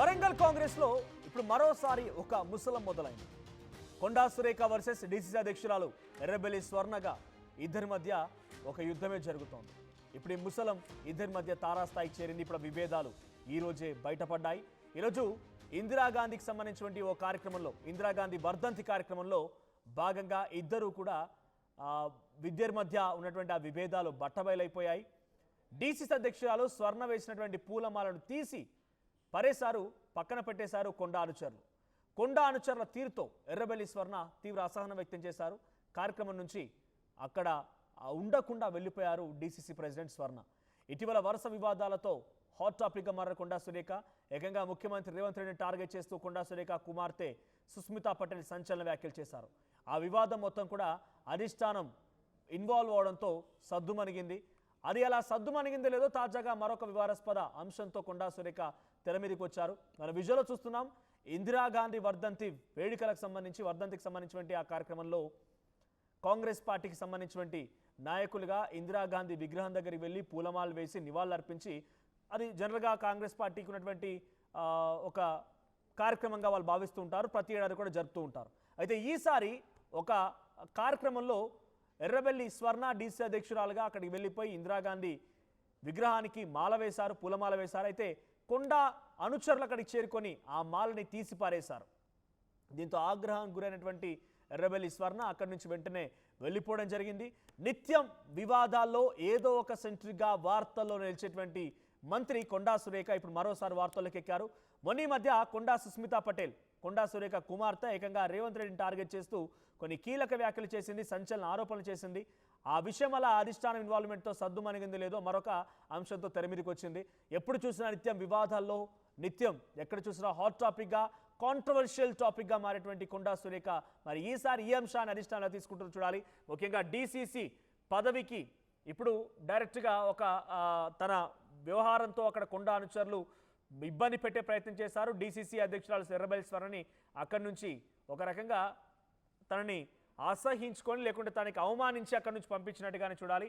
వరంగల్ కాంగ్రెస్ లో ఇప్పుడు మరోసారి ఒక ముసలం మొదలైంది. కొండా సురేఖ వర్సెస్ డిసిసి అధ్యక్షురాలు ఎర్రబెల్లి స్వర్ణగా ఇద్దరి మధ్య ఒక యుద్ధమే జరుగుతోంది. ఇప్పుడు ఈ ముసలం ఇద్దరి మధ్య తారాస్థాయికి చేరింది. ఇప్పుడు విభేదాలు ఈ రోజే బయటపడ్డాయి. ఈరోజు ఇందిరాగాంధీకి సంబంధించినటువంటి ఓ కార్యక్రమంలో, ఇందిరాగాంధీ వర్ధంతి కార్యక్రమంలో భాగంగా ఇద్దరు కూడా ఇద్దరి మధ్య ఉన్నటువంటి ఆ విభేదాలు బట్టబయలైపోయాయి. డిసిసి అధ్యక్షురాలు స్వర్ణ వేసినటువంటి పూలమాలను తీసి పరేశారు, పక్కన పెట్టేశారు కొండా అనుచరులు. కొండా అనుచరుల తీరుతో ఎర్రబెల్లి స్వర్ణ తీవ్ర అసహనం వ్యక్తం చేశారు. కార్యక్రమం నుంచి అక్కడ ఉండకుండా వెళ్ళిపోయారు డిసిసి ప్రెసిడెంట్ స్వర్ణ. ఇటీవల వరుస వివాదాలతో హాట్ టాపిక్గా మారిన కొండా సురేఖ ఏకంగా ముఖ్యమంత్రి రేవంత్ రెడ్డిని టార్గెట్ చేస్తూ కొండా సురేఖ కుమార్తె సుస్మితా పటేల్ సంచలన వ్యాఖ్యలు చేశారు. ఆ వివాదం మొత్తం కూడా అధిష్టానం ఇన్వాల్వ్ అవడంతో సద్దుమణిగింది. అది అలా సద్దుమణిగిందో లేదో తాజాగా మరొక వివాదాస్పద అంశంతో కొండా సురేఖ తెర మీదకి వచ్చారు. మన విజువల్లో చూస్తున్నాం. ఇందిరాగాంధీ వర్ధంతికి సంబంధించినటువంటి ఆ కార్యక్రమంలో కాంగ్రెస్ పార్టీకి సంబంధించినటువంటి నాయకులుగా ఇందిరాగాంధీ విగ్రహం దగ్గరికి వెళ్ళి పూలమాలు వేసి నివాళులర్పించి, అది జనరల్గా కాంగ్రెస్ పార్టీకి ఉన్నటువంటి ఒక కార్యక్రమంగా వాళ్ళు భావిస్తూ ఉంటారు. ప్రతి ఏడాది కూడా జరుపుతూ ఉంటారు. అయితే ఈసారి ఒక కార్యక్రమంలో ఎర్రబెల్లి స్వర్ణ డిసిసి అధ్యక్షురాలుగా అక్కడికి వెళ్ళిపోయి ఇందిరాగాంధీ విగ్రహానికి మాల వేశారు, పూలమాల వేశారు. అయితే కొండా అనుచరులు అక్కడికి చేరుకొని ఆ మాలని తీసి పారేశారు. దీంతో ఆగ్రహం గురైనటువంటి ఎర్రబెల్లి స్వర్ణ అక్కడి నుంచి వెంటనే వెళ్ళిపోవడం జరిగింది. నిత్యం వివాదాల్లో ఏదో ఒక సెంట్రీగా వార్తల్లో నిలిచేటువంటి మంత్రి కొండా సురేఖ ఇప్పుడు మరోసారి వార్తల్లోకి ఎక్కారు. మొన్న మధ్య కొండా సుస్మితా పటేల్, కొండా సురేఖ కుమార్తె ఏకంగా రేవంత్ రెడ్డిని టార్గెట్ చేస్తూ కొన్ని కీలక వ్యాఖ్యలు చేసింది, సంచలన ఆరోపణలు చేసింది. ఆ విషయం అలా అధిష్టానం ఇన్వాల్వ్మెంట్తో సద్దుమణిగింది లేదో మరొక అంశంతో తెర మీదకి వచ్చింది. ఎప్పుడు చూసినా నిత్యం వివాదాల్లో, నిత్యం ఎక్కడ చూసినా హాట్ టాపిక్గా, కాంట్రవర్షియల్ టాపిక్గా మారేటువంటి కొండా సురేఖ మరి ఈసారి ఈ అంశాన్ని అధిష్టానంలో తీసుకుంటూ చూడాలి. ముఖ్యంగా డిసిసి పదవికి ఇప్పుడు డైరెక్ట్గా ఒక తన వ్యవహారంతో అక్కడ కొండా అనుచరులు ఇబ్బంది పెట్టే ప్రయత్నం చేశారు. డిసిసి అధ్యక్షురాలు ఎర్రబెల్లి స్వర్ణని అక్కడి నుంచి ఒక రకంగా తనని అసహించుకొని, లేకుంటే తనకి అవమానించి అక్కడి నుంచి పంపించినట్టుగానే చూడాలి.